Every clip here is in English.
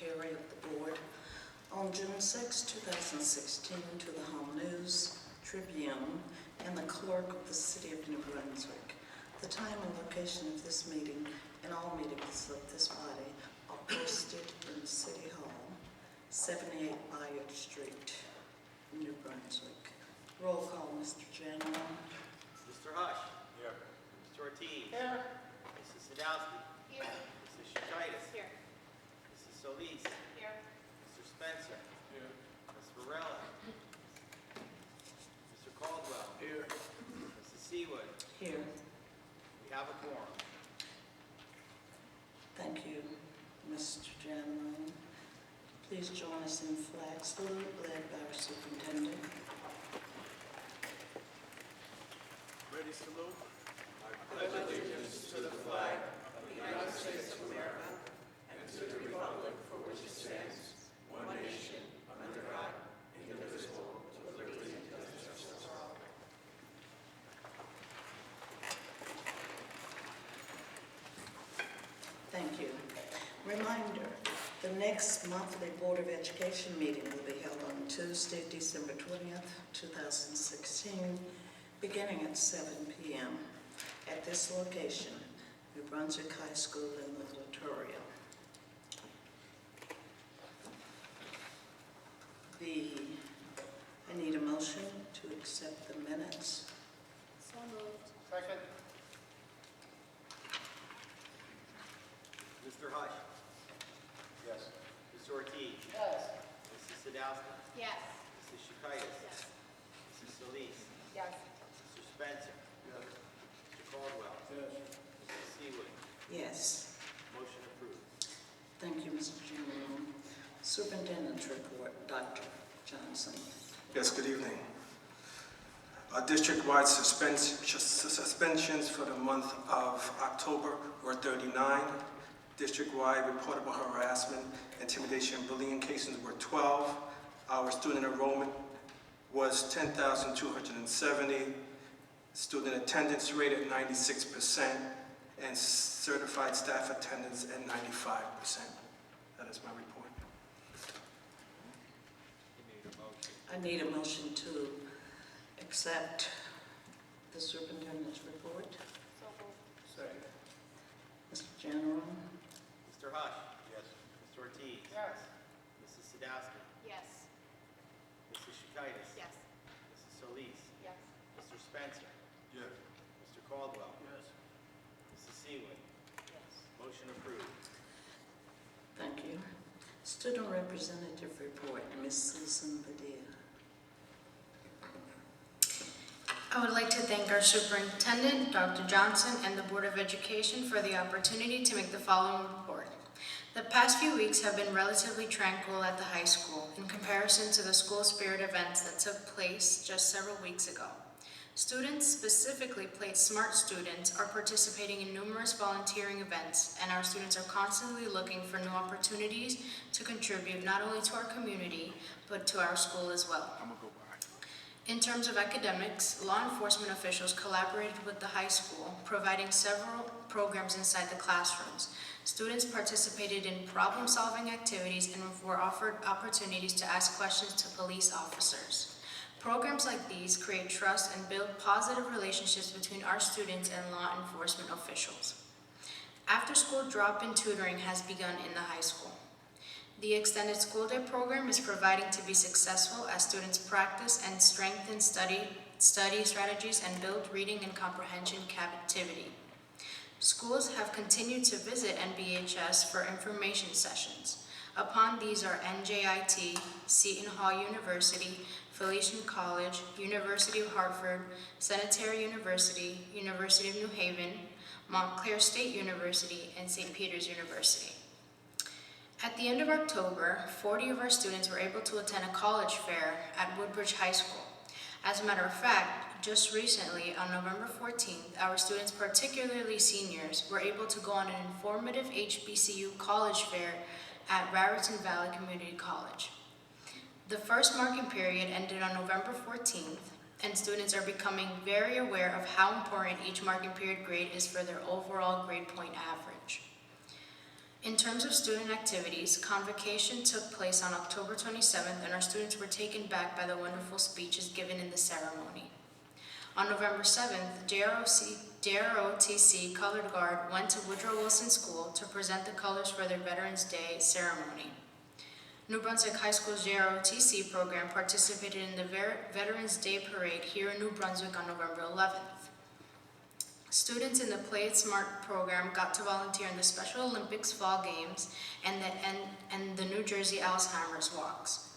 Secretary of the Board on June 6, 2016 to the Home News, Tribune, and the Clerk of the City of New Brunswick. The time and location of this meeting and all meetings of this body are posted in City Hall, 78 Bayard Street, New Brunswick. Roll call, Mr. General. Mr. Hush. Here. Mr. Ortiz. Here. Mrs. Sadowski. Here. Mrs. Shakaitis. Here. Mrs. Solis. Here. Mr. Spencer. Here. Ms. Varela. Mr. Caldwell. Here. Mrs. Seawood. Here. We have a quorum. Thank you, Mr. General. Please join us in flag salute led by our superintendent. Ready, salute. I pledge allegiance to the flag of the United States of America and to the republic for which it stands, one nation, under God, indivisible, with liberty and justice for all. Thank you. Reminder, the next monthly Board of Education meeting will be held on Tuesday, December 20th, 2016, beginning at 7 p.m. at this location, New Brunswick High School in the auditorium. I need a motion to accept the minutes. So moved. Second. Mr. Hush. Yes. Mr. Ortiz. Yes. Mrs. Sadowski. Yes. Mrs. Shakaitis. Yes. Mrs. Solis. Yes. Mr. Spencer. Yes. Mr. Caldwell. Yes. Mrs. Seawood. Yes. Motion approved. Thank you, Mr. General. Superintendent's report, Dr. Johnson. Yes, good evening. District-wide suspensions for the month of October were 39. District-wide reportable harassment, intimidation, and bullying cases were 12. Our student enrollment was 10,270. Student attendance rate at 96%, and certified staff attendance at 95%. That is my report. I need a motion to accept the superintendent's report. So moved. Second. Mr. General. Mr. Hush. Yes. Mr. Ortiz. Yes. Mrs. Sadowski. Yes. Mrs. Shakaitis. Yes. Mrs. Solis. Yes. Mr. Spencer. Yes. Mr. Caldwell. Yes. Mrs. Seawood. Yes. Motion approved. Thank you. Student representative report, Ms. Susan Padilla. I would like to thank our Superintendent, Dr. Johnson, and the Board of Education for the opportunity to make the following report. The past few weeks have been relatively tranquil at the high school in comparison to the school spirit events that took place just several weeks ago. Students, specifically Plate Smart students, are participating in numerous volunteering events, and our students are constantly looking for new opportunities to contribute not only to our community, but to our school as well. I'm gonna go by. In terms of academics, law enforcement officials collaborated with the high school, providing several programs inside the classrooms. Students participated in problem-solving activities and were offered opportunities to ask questions to police officers. Programs like these create trust and build positive relationships between our students and law enforcement officials. After-school drop-in tutoring has begun in the high school. The Extended School Day program is providing to be successful as students practice and strengthen study strategies and build reading and comprehension capacity. Schools have continued to visit NBHS for information sessions. Upon these are NJIT, Seton Hall University, Felician College, University of Hartford, Sanitary University, University of New Haven, Montclair State University, and St. Peter's University. At the end of October, 40 of our students were able to attend a college fair at Woodbridge High School. As a matter of fact, just recently, on November 14th, our students, particularly seniors, were able to go on an informative HBCU college fair at Raritan Valley Community College. The first marking period ended on November 14th, and students are becoming very aware of how important each marking period grade is for their overall grade point average. In terms of student activities, convocation took place on October 27th, and our students were taken back by the wonderful speeches given in the ceremony. On November 7th, JROTC Colored Guard went to Woodrow Wilson School to present the colors for their Veterans Day ceremony. New Brunswick High School's JROTC program participated in the Veterans Day Parade here in New Brunswick on November 11th. Students in the Play It Smart program got to volunteer in the Special Olympics Fall Games and the New Jersey Alzheimer's Walks.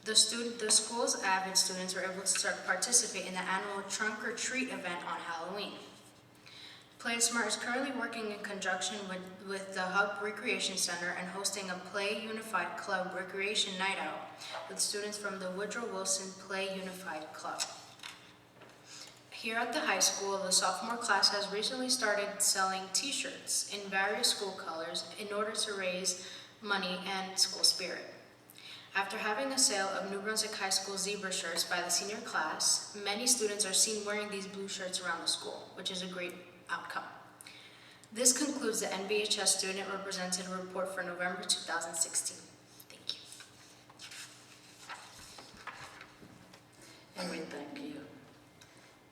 The school's avid students were able to participate in the annual Trunk or Treat event on Halloween. Play It Smart is currently working in conjunction with the Hub Recreation Center and hosting a Play Unified Club Recreation Night Out with students from the Woodrow Wilson Play Unified Club. Here at the high school, the sophomore class has recently started selling t-shirts in various school colors in order to raise money and school spirit. After having a sale of New Brunswick High School zebra shirts by the senior class, many students are seen wearing these blue shirts around the school, which is a great outcome. This concludes the NBHS Student Representative Report for November 2016. Thank you. And we thank you.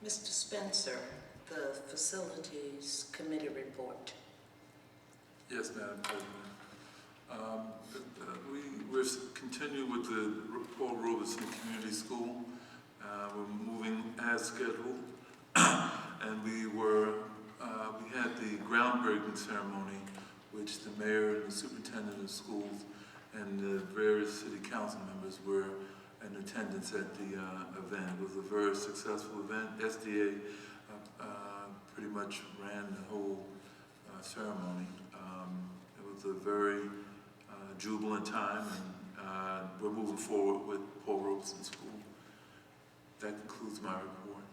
Mr. Spencer, the Facilities Committee report. Yes, Madam President. We're continuing with the Paul Robeson Community School. We're moving as scheduled, and we had the groundbreaking ceremony, which the mayor and the superintendent of schools and the various city council members were in attendance at the event. It was a very successful event. SDA pretty much ran the whole ceremony. It was a very jubilant time, and we're moving forward with Paul Robeson School. That concludes my report.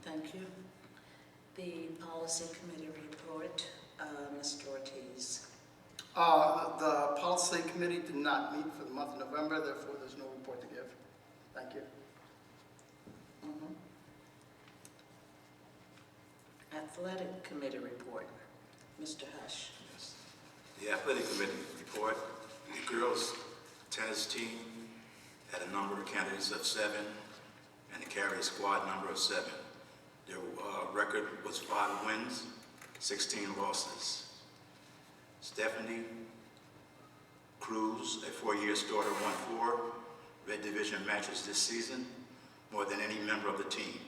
Thank you. The Policy Committee report, Mr. Ortiz. The Policy Committee did not meet for the month of November, therefore there's no report to give. Thank you. Athletic Committee report, Mr. Hush. Yes. The Athletic Committee report, the girls' tennis team had a number of candidates of 7 and they carried a squad number of 7. Their record was 5 wins, 16 losses. Stephanie Cruz, a 4-year starter, won 4 Red Division matches this season, more than any member of the team.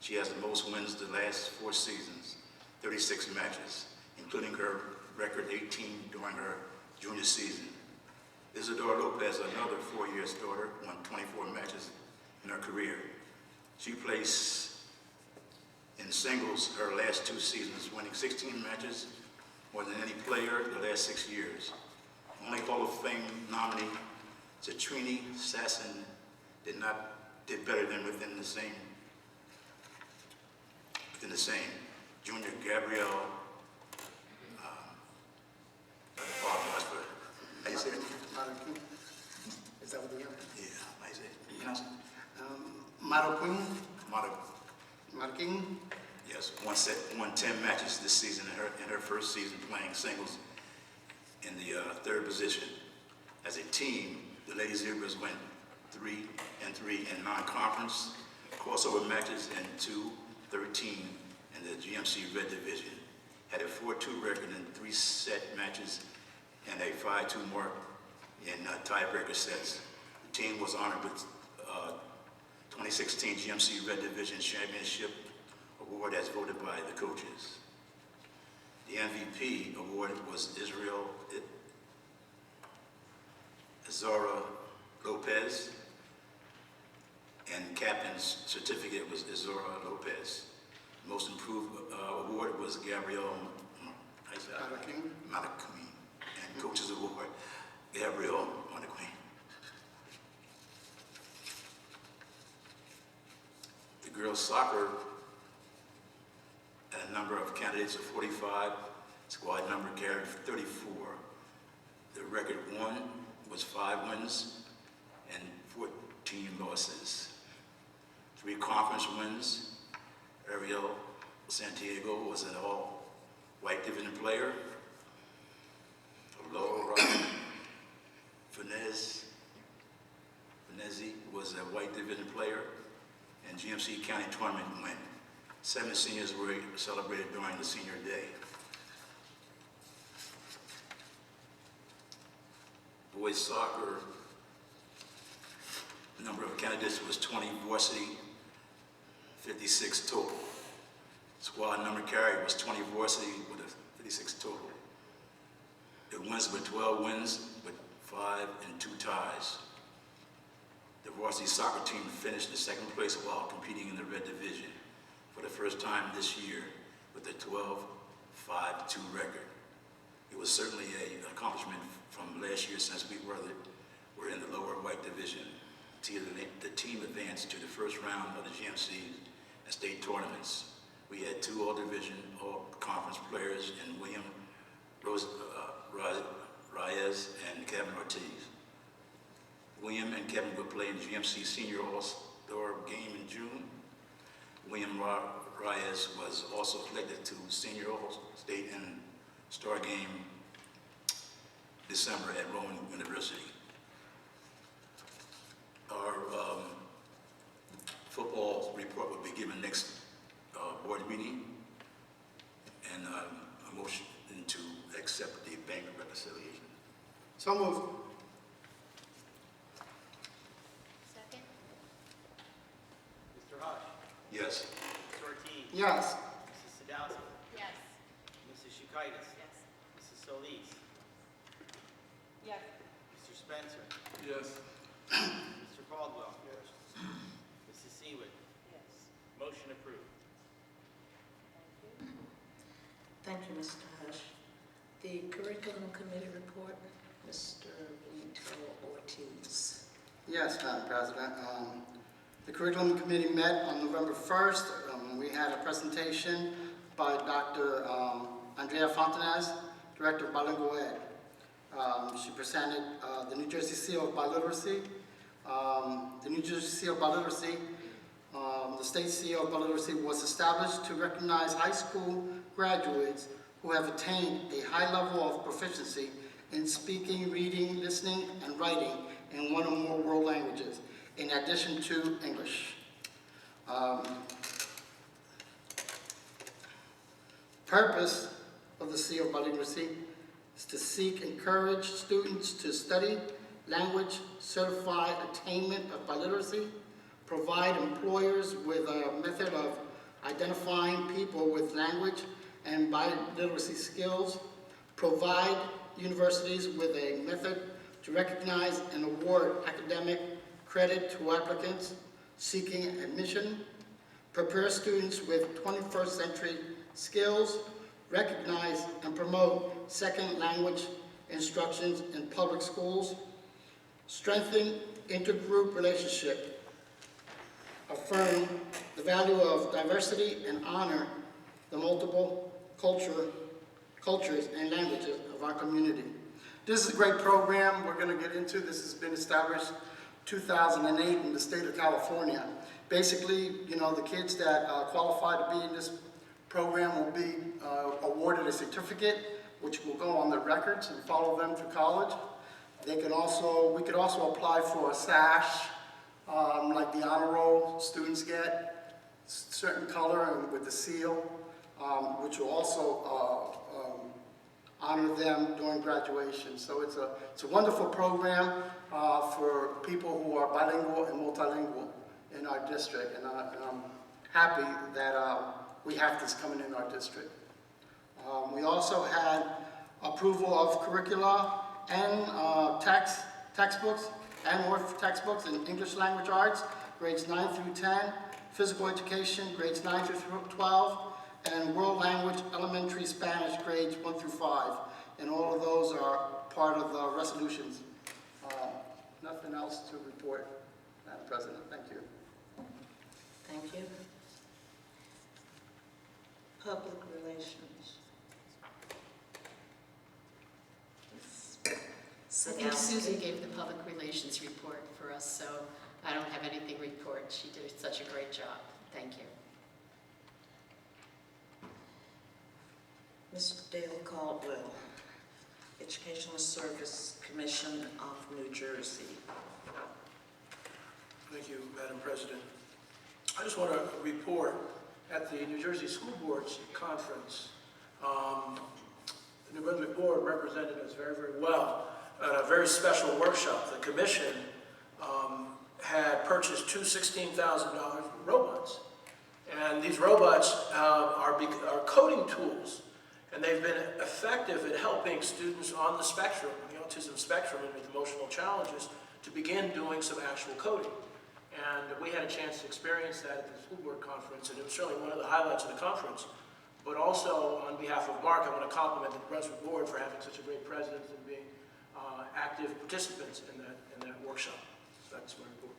She has the most wins the last 4 seasons, 36 matches, including her record 18 during her junior season. Isadora Lopez, another 4-year starter, won 24 matches in her career. She placed in singles her last 2 seasons, winning 16 matches, more than any player the last 6 years. Only Hall of Fame nominee, Zatrini Sasson, did better than within the same. Junior Gabrielle, I apologize for, how you say it? Is that what you have? Yeah, how you say it? You pronounce it? Marking? Yes, won 10 matches this season in her first season playing singles in the 3rd position. As a team, the Lady Zebras went 3-3 in non-conference crossover matches and 2-13 in the GMC Red Division. Had a 4-2 record in 3 set matches and a 5-2 mark in tiebreaker sets. The team was honored with 2016 GMC Red Division Championship Award as voted by the coaches. The MVP award was Izora Lopez, and captain's certificate was Izora Lopez. Most improved award was Gabrielle Malaquin, and coach's award, Gabrielle Malaquin. The girls' soccer had a number of candidates of 45, squad number carried 34. The record won was 5 wins and 14 losses. 3 conference wins. Ariel Santiago was an White Division player, Laura Finezzi was a White Division player and GMC County Tournament win. 7 seniors were celebrated during the senior day. Boys soccer, the number of candidates was 20 varsity, 56 total. Squad number carried was 20 varsity with a 56 total. The wins were 12 wins with 5 and 2 ties. The varsity soccer team finished in second place while competing in the red division for the first time this year with a 12-5-2 record. It was certainly an accomplishment from last year since we were in the lower white division. The team advanced to the first round of the GMC and state tournaments. We had 2 all-division, all-conference players in William Reyes and Kevin Ortiz. William and Kevin would play in GMC Senior All-Star game in June. William Reyes was also selected to Senior All-State and Star game December at Rowan University. Our football report will be given next board meeting, and a motion to accept the bank reconciliation. So moved. Second? Mr. Hush. Yes. Mr. Ortiz. Yes. Mrs. Sadowski. Yes. Mrs. Shukaitis. Yes. Mrs. Solis. Yes. Mr. Spencer. Yes. Mr. Caldwell. Yes. Mrs. Seawood. Yes. Motion approved. Thank you, Mr. Hush. The Curriculum Committee report, Mr. Benito Ortiz. Yes, Madam President. The Curriculum Committee met on November 1st. We had a presentation by Dr. Andrea Fontanez, Director of Bilingual Ed. She presented the New Jersey Seal of Biliteracy. The New Jersey Seal of Biliteracy, the State Seal of Biliteracy was established to recognize high school graduates who have attained a high level of proficiency in speaking, reading, listening, and writing in one or more world languages, in addition to English. Purpose of the Seal of Biliteracy is to seek encourage students to study language, certify attainment of biliteracy, provide employers with a method of identifying people with language and biliteracy skills, provide universities with a method to recognize and award academic credit to applicants seeking admission, prepare students with 21st century skills, recognize and promote second language instructions in public schools, strengthen intergroup relationship, affirm the value of diversity, and honor the multiple cultures and languages of our community. This is a great program we're going to get into. This has been established 2008 in the state of California. Basically, you know, the kids that qualify to be in this program will be awarded a certificate, which will go on their records and follow them through college. We could also apply for a sash, like the honor roll students get, certain color and with the seal, which will also honor them during graduation. So it's a wonderful program for people who are bilingual and multilingual in our district, and I'm happy that we have this coming in our district. We also had approval of curricula and textbooks and more textbooks in English language arts, grades 9 through 10, physical education, grades 9 through 12, and world language elementary Spanish, grades 1 through 5. And all of those are part of the resolutions. Nothing else to report, Madam President. Thank you. Thank you. Public relations. I think Susan gave the public relations report for us, so I don't have anything to report. She did such a great job. Thank you. Mr. Dale Caldwell, Educational Service Commission of New Jersey. Thank you, Madam President. I just want to report at the New Jersey School Board's conference. The New Brunswick Board represented us very, very well at a very special workshop. The Commission had purchased two $16,000 robots. And these robots are coding tools, and they've been effective at helping students on the spectrum, the autism spectrum, and with emotional challenges, to begin doing some actual coding. And we had a chance to experience that at the school board conference, and it was certainly one of the highlights of the conference. But also, on behalf of Mark, I want to compliment the Brunswick board for having such a great president and being active participants in that workshop. So that's my report.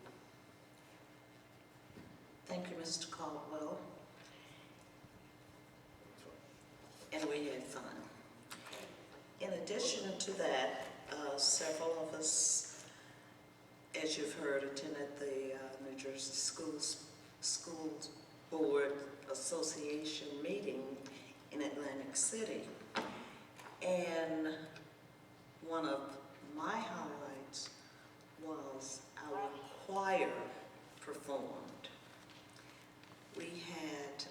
Thank you, Mr. Caldwell. And we had fun. In addition to that, several of us, as you've heard, attended the New Jersey School Board Association meeting in Atlantic City. And one of my highlights was our choir performed. We had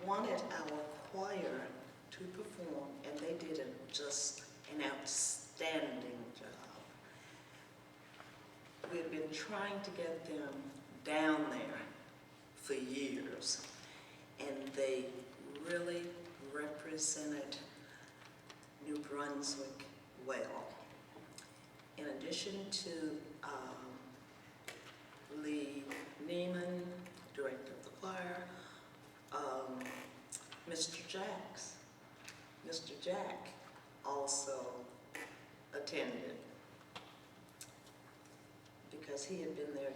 wanted our choir to perform, and they did just an outstanding job. We've been trying to get them down there for years, and they really represented New Brunswick well. In addition to Lee Neiman, director of the choir, Mr. Jack also attended because he had been there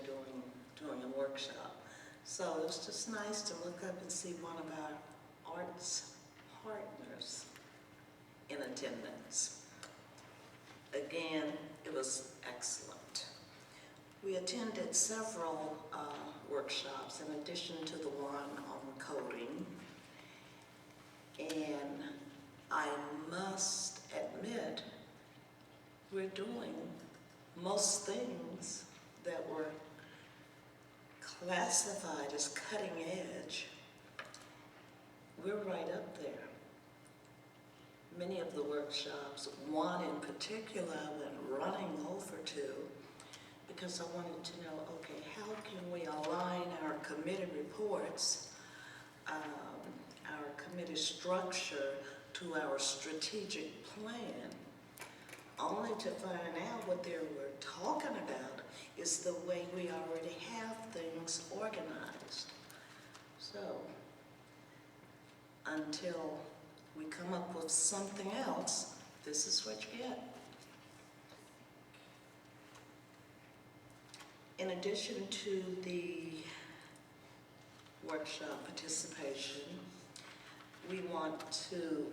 doing a workshop. So it was just nice to look up and see one of our arts partners in attendance. Again, it was excellent. We attended several workshops in addition to the one on coding. And I must admit, we're doing most things that were classified as cutting edge. We're right up there. Many of the workshops, one in particular, I went running over to because I wanted to know, okay, how can we align our committee reports, our committee structure to our strategic plan, only to find out what they were talking about is the way we already have things organized. So, until we come up with something else, this is what you get. In addition to the workshop participation, we want to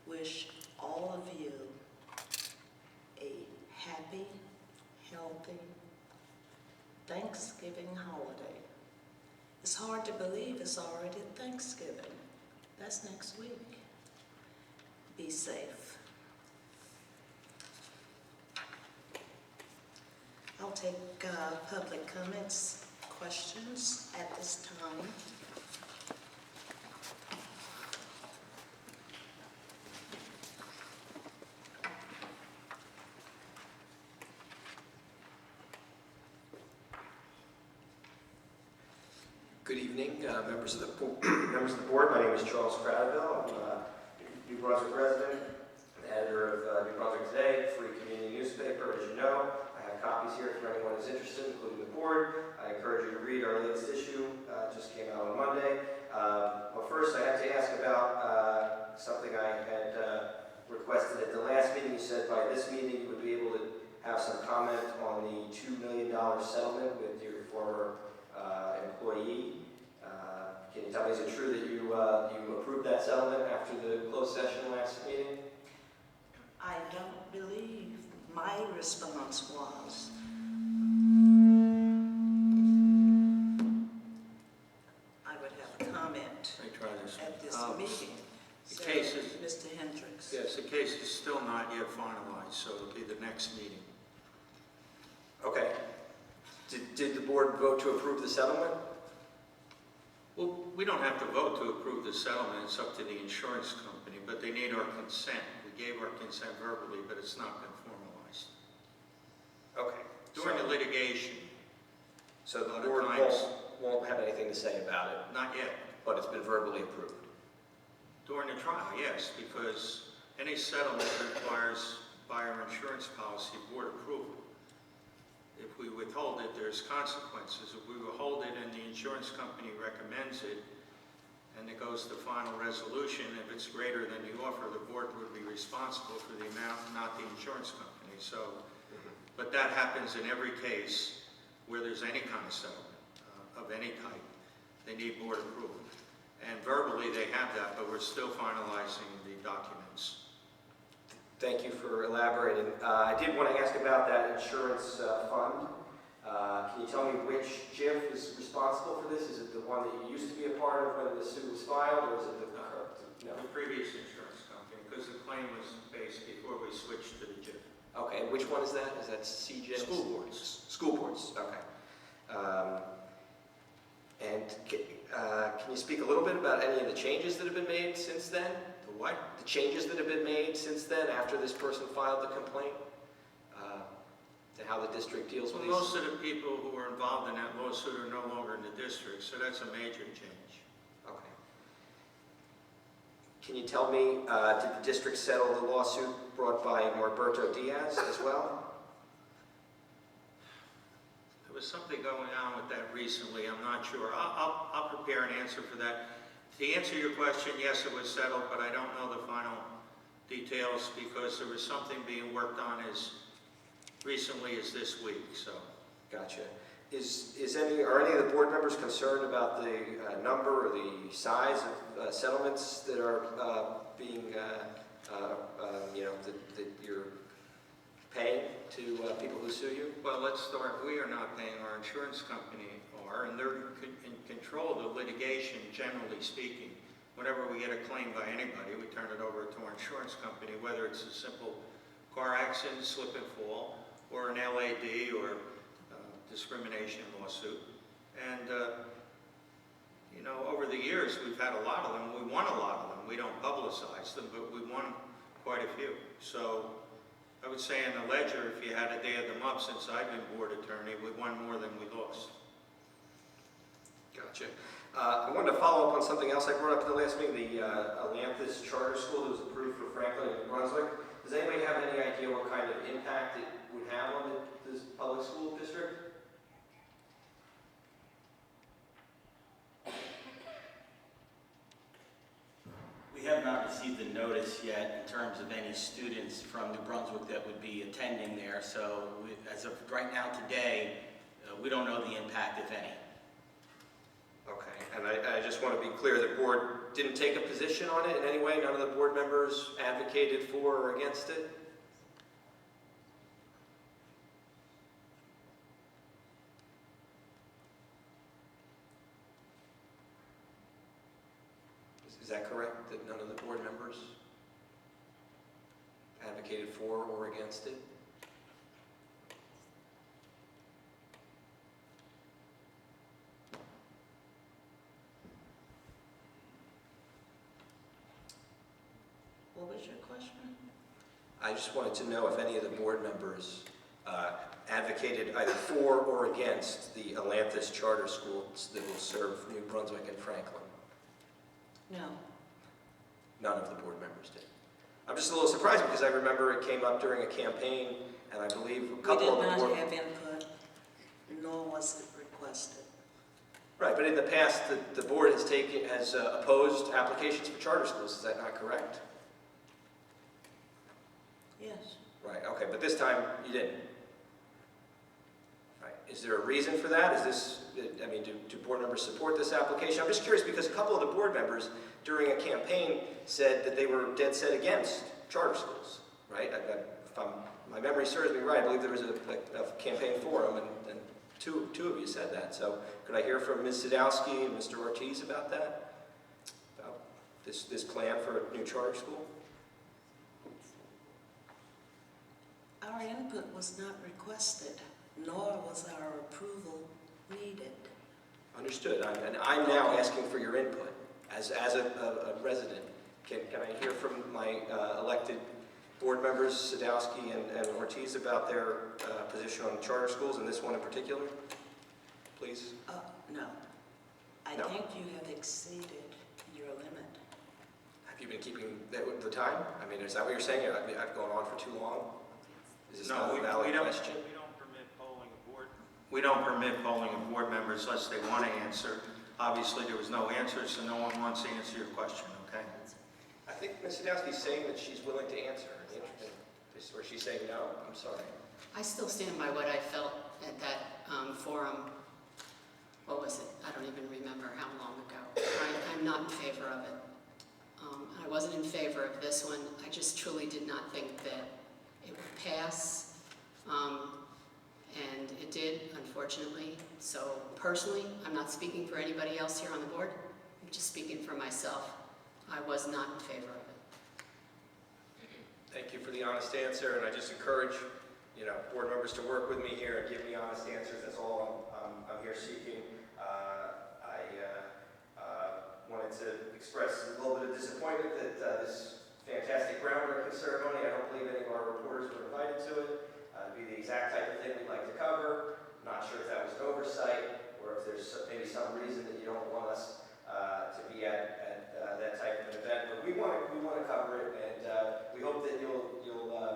wish all of you a happy, healthy Thanksgiving holiday. It's hard to believe it's already Thanksgiving. That's next week. Be safe. I'll take public comments, questions at this time. Good evening, members of the board. My name is Charles Cradaville. I'm a New Brunswick resident, the editor of New Brunswick Today, free community newspaper, as you know. I have copies here for anyone who's interested, including the board. I encourage you to read our latest issue. Just came out on Monday. Well, first I have to ask about something I had requested at the last meeting. You said by this meeting you would be able to have some comment on the $2 million settlement with your former employee. Can you tell me, is it true that you approved that settlement after the closed session last meeting? I don't believe my response was. I would have a comment at this meeting. So, case is, Mr. Hendricks. yes, the case is still not yet finalized, so it'll be the next meeting. Okay. Did the board vote to approve the settlement? Well, we don't have to vote to approve the settlement, it's up to the insurance company, but they need our consent. We gave our consent verbally, but it's not been formalized. Okay. During the litigation, So the other board times- won't have anything to say about it, not yet. but it's been verbally approved. During the trial, yes, because any settlement requires by our insurance policy board approval. If we withhold it, there's consequences. If we withhold it and the insurance company recommends it, and it goes to final resolution, if it's greater than the offer, the board would be responsible for the amount, not the insurance company. So, but that happens in every case where there's any kind of settlement of any type. They need board approval. And verbally, they have that, but we're still finalizing the documents. Thank you for elaborating. I did want to ask about that insurance fund. Can you tell me which JIF is responsible for this? Is it the one that you used to be a part of when the suit was filed, or is it the no? The previous insurance company, because the claim was based before we switched to the JIF. Okay, which one is that? Is that CJ? School boards. School boards, okay. And can you speak a little bit about any of the changes that have been made since then? The what? The changes that have been made since then, after this person filed the complaint? To how the district deals with Well, these? most of the people who were involved in that lawsuit are no longer in the district, so that's a major change. Okay. Can you tell me, did the district settle the lawsuit brought by Norberto Diaz as well? There was something going on with that recently, I'm not sure. I'll prepare an answer for that. To answer your question, yes, it was settled, but I don't know the final details because there was something being worked on as recently as this week, so. Gotcha. Are any of the board members concerned about the number or the size of settlements that are being, that you're paying to people who sue you? Well, let's start. We are not paying, our insurance company are, and they're in control of the litigation, generally speaking. Whenever we get a claim by anybody, we turn it over to our insurance company, whether it's a simple car accident, slip and fall, or an LAD or discrimination lawsuit. And, over the years, we've had a lot of them. We won a lot of them. We don't publicize them, but we won quite a few. So I would say in the ledger, if you had to add them up since I've been board attorney, we won more than we lost. Gotcha. I wanted to follow up on something else I brought up in the last meeting, the Atlantis Charter School that was approved for Franklin and Brunswick. Does anybody have any idea what kind of impact it would have on this public school district? We have not received a notice yet in terms of any students from New Brunswick that would be attending there. So as of right now today, we don't know the impact, if any. Okay, and I just want to be clear, the board didn't take a position on it in any way? None of the board members advocated for or against it? Is that correct, that none of the board members advocated for or against it? What was your question? I just wanted to know if any of the board members advocated either for or against the Atlantis Charter Schools that will serve New Brunswick and Franklin. No. None of the board members did. I'm just a little surprised because I remember it came up during a campaign, and I believe a couple of the We did board... not have input, nor was it requested. Right, but in the past, the board has opposed applications for charter schools. Is that not correct? Yes. Right, okay, but this time you didn't. Right, is there a reason for that? Do board members support this application? I'm just curious because a couple of the board members during a campaign said that they were dead set against charter schools, right? If my memory serves me right, I believe there was a campaign forum, and two of you said that. So could I hear from Ms. Sadowski and Mr. Ortiz about that? About this plan for a new charter school? Our input was not requested, nor was our approval needed. Understood. And I'm now asking for your input as a resident. Can I hear from my elected board members, Sadowski and Ortiz, about their position on charter schools, and this one in particular? Please. No. I No. think you have exceeded your limit. Have you been keeping the time? I mean, is that what you're saying? I've gone on for too long? Is this not a valid question? We don't permit polling of board. We don't permit polling of board members unless they want to answer. Obviously, there was no answer, so no one wants to answer your question, okay? I think Ms. Sadowski's saying that she's willing to answer. Or she's saying no? I'm sorry. I still stand by what I felt at that forum. What was it? I don't even remember how long ago. I'm not in favor of it. I wasn't in favor of this one. I just truly did not think that it would pass. And it did, unfortunately. So personally, I'm not speaking for anybody else here on the board. I'm just speaking for myself. I was not in favor of it. Thank you for the honest answer, and I just encourage, board members to work with me here and give me honest answers. That's all I'm here seeking. I wanted to express a little bit of disappointment that this fantastic groundbreaking ceremony, I don't believe any of our reporters were invited to it. It'd be the exact type of thing we'd like to cover. I'm not sure if that was an oversight or if there's maybe some reason that you don't want us to be at that type of an event, but we want to cover it, and we hope that you'll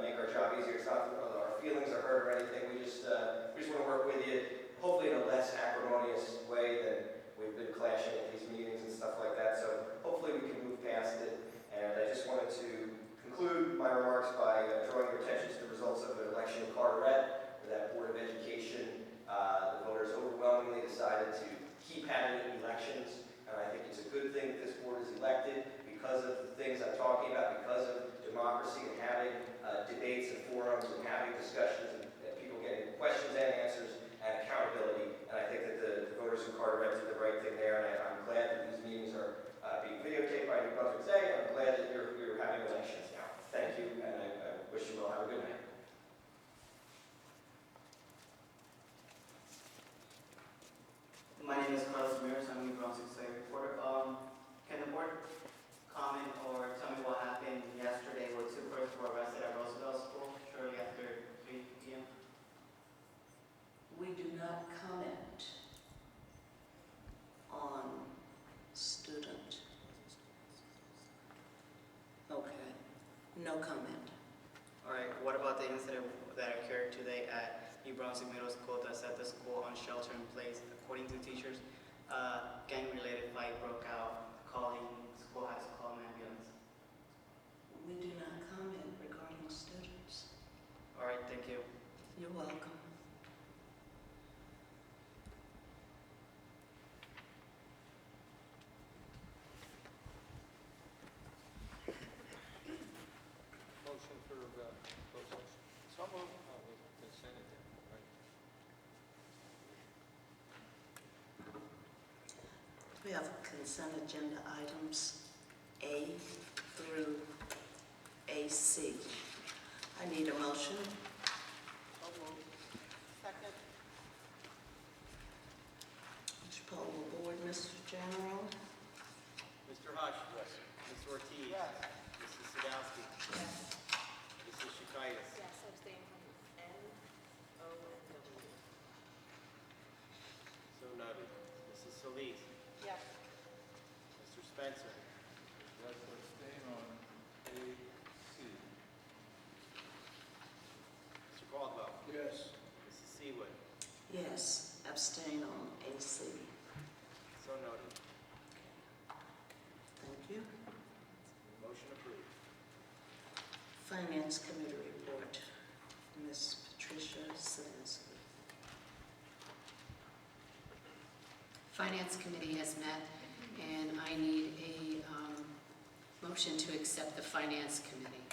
make our job easier. It's not that our feelings are hurt or anything. We just want to work with you, hopefully in a less acrimonious way than we've been clashing at these meetings and stuff like that. So hopefully we can move past it. And I just wanted to conclude my remarks by drawing your attention to the results of an election in Carteret, where that Board of Education, the voters overwhelmingly decided to keep having elections. And I think it's a good thing that this board is elected because of the things I'm talking about, because of democracy and having debates and forums and having discussions and people getting questions and answers and accountability. And I think that the voters in Carteret did the right thing there. And I'm glad that these meetings are being videotaped by New Brunswick today. And I'm glad that you're having elections now. Thank you, and I wish you all have a good night. My name is Carlos Ramirez. I'm a New Brunswick State reporter. Can the board comment or tell me what happened yesterday where two persons were arrested at Roosevelt School shortly after 3 p.m.? We do not comment on student. Okay, no comment. All right. What about the incident that occurred today at New Brunswick Middle School that set the school on shelter in place? According to teachers, gang-related fight broke out. School has to call an ambulance. We do not comment regarding students. All right. Thank you. You're welcome. Motion for closed session. So moved. Consent agenda, right? We have consent agenda items A through AC. I need a motion. So moved. Second. Would you poll the board, Mr. General? Mr. Hush? Yes. Ms. Ortiz? Yes. Mrs. Sadowski? Yes. Mrs. Shakaitis? Yes, abstain from N, O, and W. So noted. Mrs. Solis? Yes. Mr. Spencer? Yes, abstain on A, C. Mr. Caldwell? Yes. Mrs. Seawood? Yes, abstain on AC. So noted. Thank you. Motion approved. Finance Committee report. Ms. Patricia Sadowski. Finance Committee has met, and I need a motion to accept the Finance Committee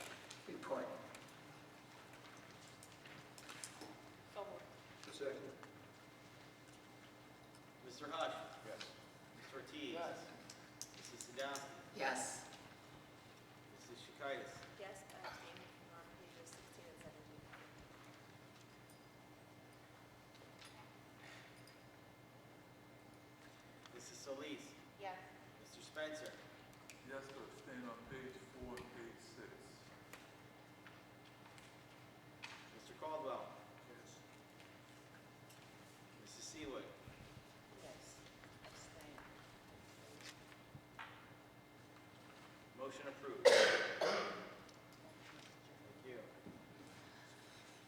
report. So moved. Second. Mr. Hush? Yes. Ms. Ortiz? Yes. Mrs. Sadowski? Yes. Titus. Yes, abstaining on pages 16 and 17. Mrs. Solis. Yes. Mr. Spencer. Yes, to abstain on page 4 and page 6. Mr. Caldwell. Mrs. Seawood. Yes, abstain. Motion approved. Thank you.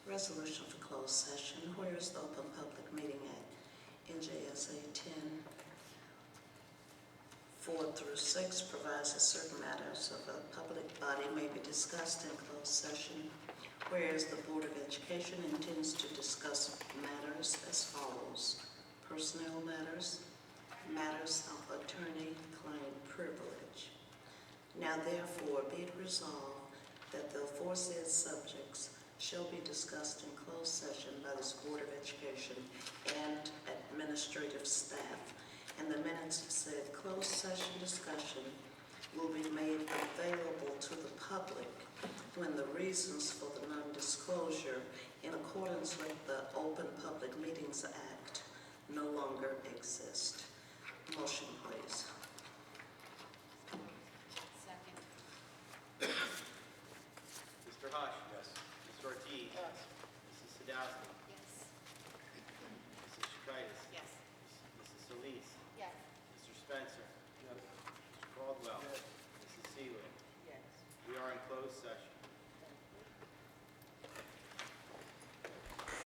Resolution for closed session. Whereas the Open Public Meeting Act, NJSA 10(4)-6 provides that certain matters of a public body may be discussed in closed session. Whereas the Board of Education intends to discuss matters as follows: personnel matters, matters of attorney-client privilege. Now therefore be it resolved that the aforesaid subjects shall be discussed in closed session by this Board of Education and administrative staff, and the minutes of said closed session discussion will be made available to the public when the reasons for the non-disclosure in accordance with the Open Public Meetings Act no longer exist. Motion, please.